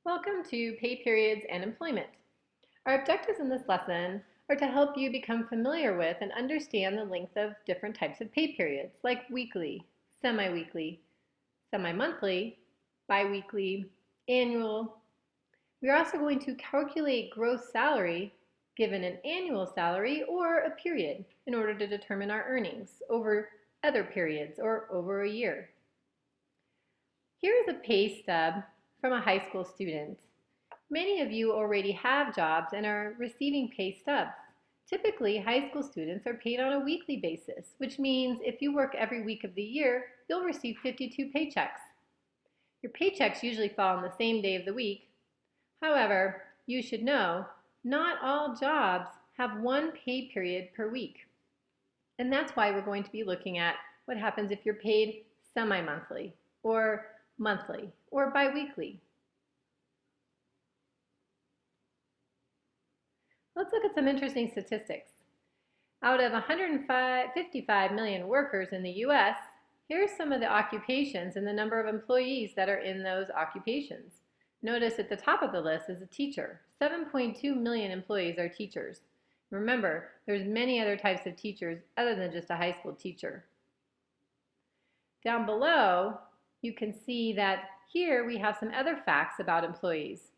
Welcome to Pay Periods and Employment. Our objectives in this lesson are to help you become familiar with and understand the length of different types of pay periods, like weekly, semi-weekly, semi-monthly, biweekly, annual. We are also going to calculate gross salary given an annual salary or a period in order to determine our earnings over other periods or over a year. Here is a pay stub from a high school student. Many of you already have jobs and are receiving pay stubs. Typically, high school students are paid on a weekly basis, which means if you work every week of the year, you'll receive 52 paychecks. Your paychecks usually fall on the same day of the week. However, you should know, not all jobs have one pay period per week. And that's why we're going to be looking at what happens if you're paid semi-monthly or monthly or biweekly. Let's look at some interesting statistics. Out of 155 million workers in the US, here's some of the occupations and the number of employees that are in those occupations. Notice at the top of the list is a teacher. 7.2 million employees are teachers. Remember, there's many other types of teachers other than just a high school teacher. Down below, you can see that here we have some other facts about employees.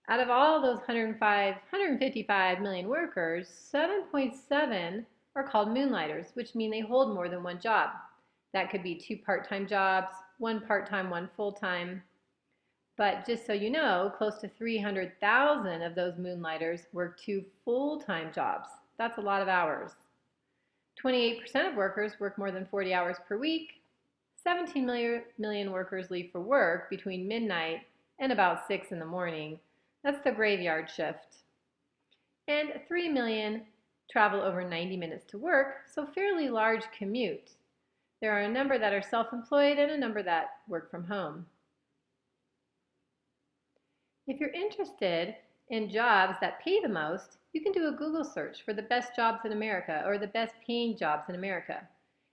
Out of all those 155 million workers, 7.7 are called moonlighters, which mean they hold more than one job. That could be 2 part-time jobs, 1 part-time, 1 full-time. But just so you know, close to 300,000 of those moonlighters work 2 full-time jobs. That's a lot of hours. 28% of workers work more than 40 hours per week. 17 million workers leave for work between midnight and about 6 in the morning. That's the graveyard shift. And 3 million travel over 90 minutes to work, so fairly large commute. There are a number that are self-employed and a number that work from home. If you're interested in jobs that pay the most, you can do a Google search for the best jobs in America or the best paying jobs in America.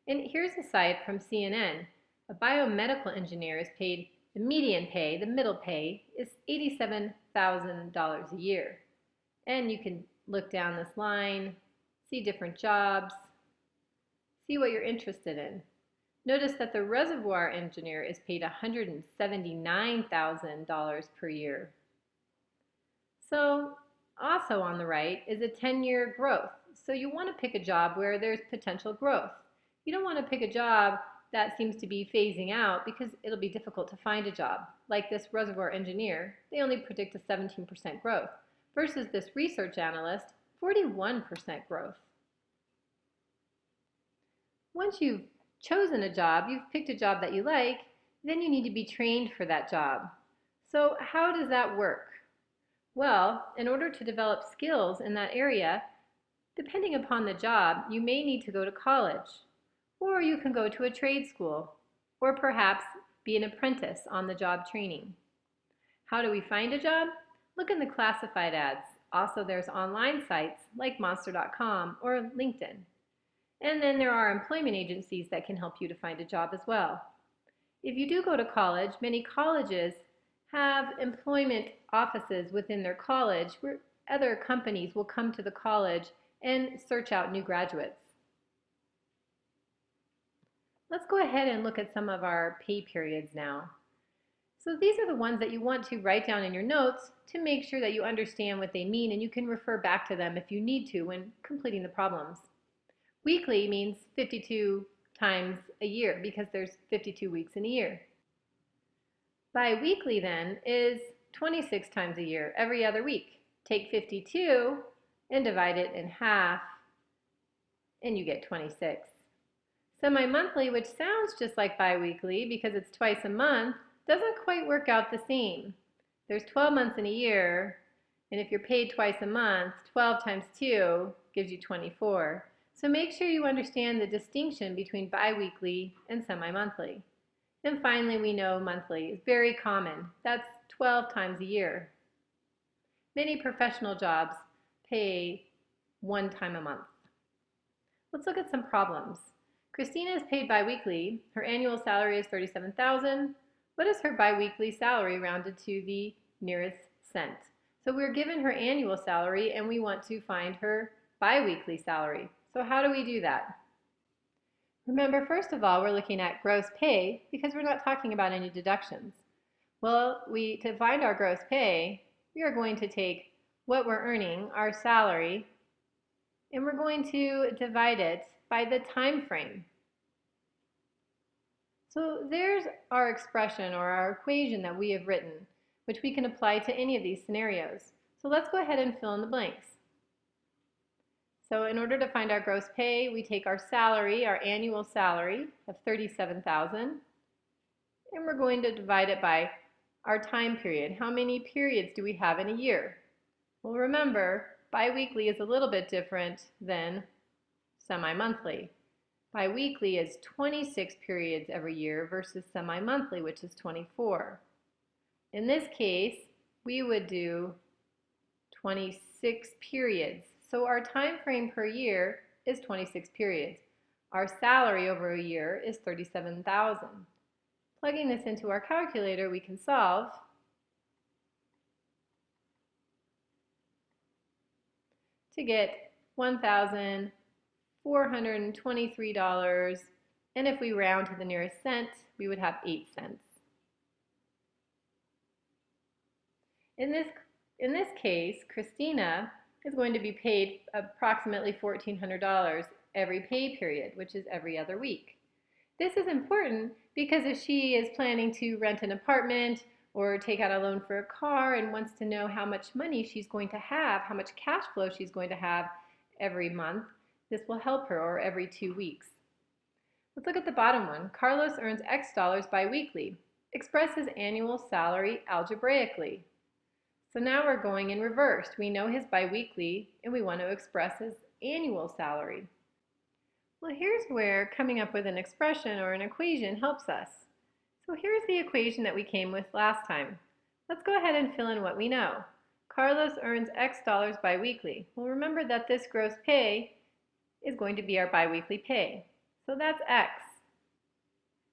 And here's a site from CNN. A biomedical engineer is paid, the median pay, the middle pay, is $87,000 a year. And you can look down this line, see different jobs, see what you're interested in. Notice that the reservoir engineer is paid $179,000 per year. So also on the right is a 10-year growth. So you want to pick a job where there's potential growth. You don't want to pick a job that seems to be phasing out because it'll be difficult to find a job. Like this reservoir engineer, they only predict a 17% growth versus this research analyst, 41% growth. Once you've chosen a job, you've picked a job that you like, then you need to be trained for that job. So how does that work? Well, in order to develop skills in that area, depending upon the job, you may need to go to college. Or you can go to a trade school, or perhaps be an apprentice on the job training. How do we find a job? Look in the classified ads. Also, there's online sites like monster.com or LinkedIn. And then there are employment agencies that can help you to find a job as well. If you do go to college, many colleges have employment offices within their college where other companies will come to the college and search out new graduates. Let's go ahead and look at some of our pay periods now. So these are the ones that you want to write down in your notes to make sure that you understand what they mean, and you can refer back to them if you need to when completing the problems. Weekly means 52 times a year because there's 52 weeks in a year. Biweekly then is 26 times a year, every other week. Take 52 and divide it in half, and you get 26. Semi-monthly, which sounds just like biweekly because it's twice a month, doesn't quite work out the same. There's 12 months in a year, and if you're paid twice a month, 12 times 2 gives you 24. So make sure you understand the distinction between biweekly and semi-monthly. And finally, we know monthly is very common. That's 12 times a year. Many professional jobs pay 1 time a month. Let's look at some problems. Christina is paid biweekly. Her annual salary is $37,000. What is her biweekly salary rounded to the nearest cent. So we're given her annual salary and we want to find her biweekly salary. So how do we do that? Remember, first of all, we're looking at gross pay because we're not talking about any deductions. Well, to find our gross pay, we are going to take what we're earning, our salary, and we're going to divide it by the time frame. So there's our expression or our equation that we have written, which we can apply to any of these scenarios. So let's go ahead and fill in the blanks. So in order to find our gross pay, we take our salary, our annual salary of $37,000, and we're going to divide it by our time period. How many periods do we have in a year? Well, remember, biweekly is a little bit different than semi-monthly. Biweekly is 26 periods every year versus semi-monthly, which is 24. In this case, we would do 26 periods. So our time frame per year is 26 periods. Our salary over a year is $37,000. Plugging this into our calculator, we can solve to get $1,423, and if we round to the nearest cent, we would have 8 cents. In this case, Christina is going to be paid approximately $1,400 every pay period, which is every other week. This is important because if she is planning to rent an apartment or take out a loan for a car and wants to know how much money she's going to have, how much cash flow she's going to have every month, this will help her, or every 2 weeks. Let's look at the bottom one. Carlos earns X dollars biweekly. Express his annual salary algebraically. So now we're going in reverse. We know his biweekly and we want to express his annual salary. Well, here's where coming up with an expression or an equation helps us. So here's the equation that we came with last time. Let's go ahead and fill in what we know. Carlos earns X dollars biweekly. Well, remember that this gross pay is going to be our biweekly pay. So that's X.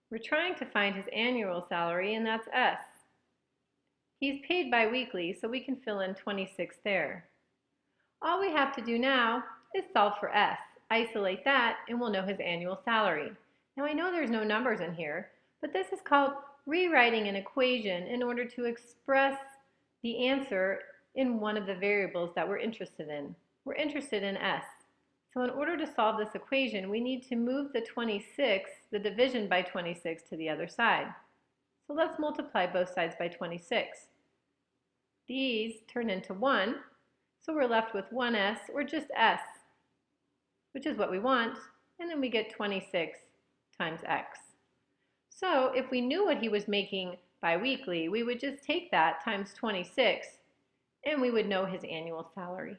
We're trying to find his annual salary, and that's S. He's paid biweekly, so we can fill in 26 there. All we have to do now is solve for S. Isolate that, and we'll know his annual salary. Now I know there's no numbers in here, but this is called rewriting an equation in order to express the answer in one of the variables that we're interested in. We're interested in S. So in order to solve this equation, we need to move the 26, the division by 26, to the other side. So let's multiply both sides by 26. These turn into 1, so we're left with 1S, or just S, which is what we want, and then we get 26 times X. So if we knew what he was making biweekly, we would just take that times 26, and we would know his annual salary.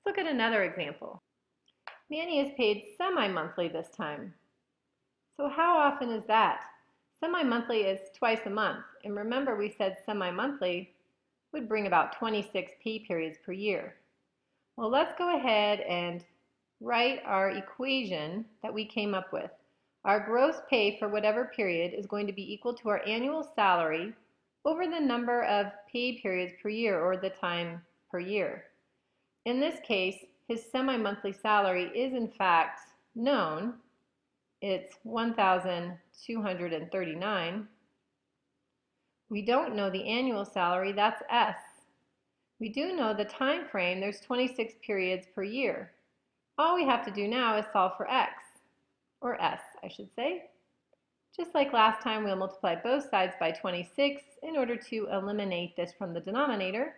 Let's look at another example. Manny is paid semi-monthly this time. So how often is that? Semi-monthly is twice a month, and remember we said semi-monthly would bring about 26 pay periods per year. Well, let's go ahead and write our equation that we came up with. Our gross pay for whatever period is going to be equal to our annual salary over the number of pay periods per year, or the time per year. In this case, his semi-monthly salary is in fact known. It's $1,239. We don't know the annual salary, that's S. We do know the time frame, there's 26 periods per year. All we have to do now is solve for X, or S, I should say. Just like last time, we'll multiply both sides by 26 in order to eliminate this from the denominator.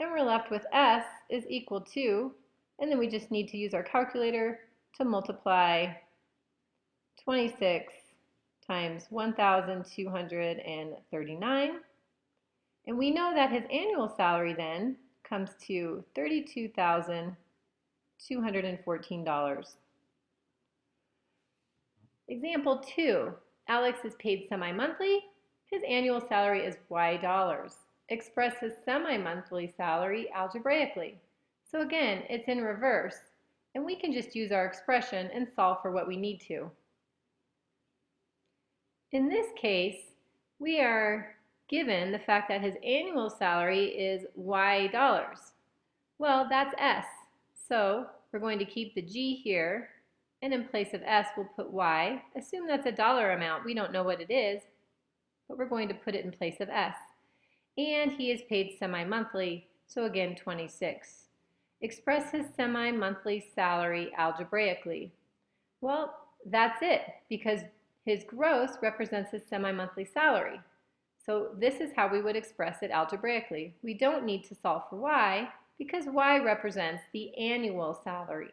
And we're left with S is equal to, and then we just need to use our calculator to multiply 26 times 1,239. And we know that his annual salary then comes to $32,214. Example 2. Alex is paid semi-monthly. His annual salary is Y dollars. Express his semi-monthly salary algebraically. So again, it's in reverse, and we can just use our expression and solve for what we need to. In this case, we are given the fact that his annual salary is Y dollars? Well, that's S. So we're going to keep the G here, and in place of S, we'll put Y. Assume that's a dollar amount. We don't know what it is, but we're going to put it in place of S. And he is paid semi-monthly, so again, 26. Express his semi-monthly salary algebraically. Well, that's it, because his gross represents his semi-monthly salary. So this is how we would express it algebraically. We don't need to solve for Y, because Y represents the annual salary.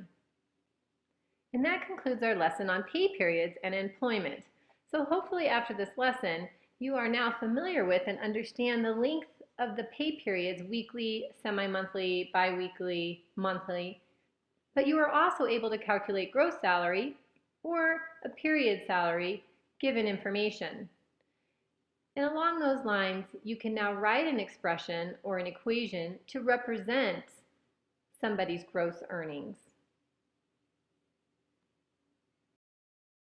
And that concludes our lesson on pay periods and employment. So hopefully after this lesson, you are now familiar with and understand the length of the pay periods, weekly, semi-monthly, bi-weekly, monthly, but you are also able to calculate gross salary or a period salary given information. And along those lines, you can now write an expression or an equation to represent somebody's gross earnings.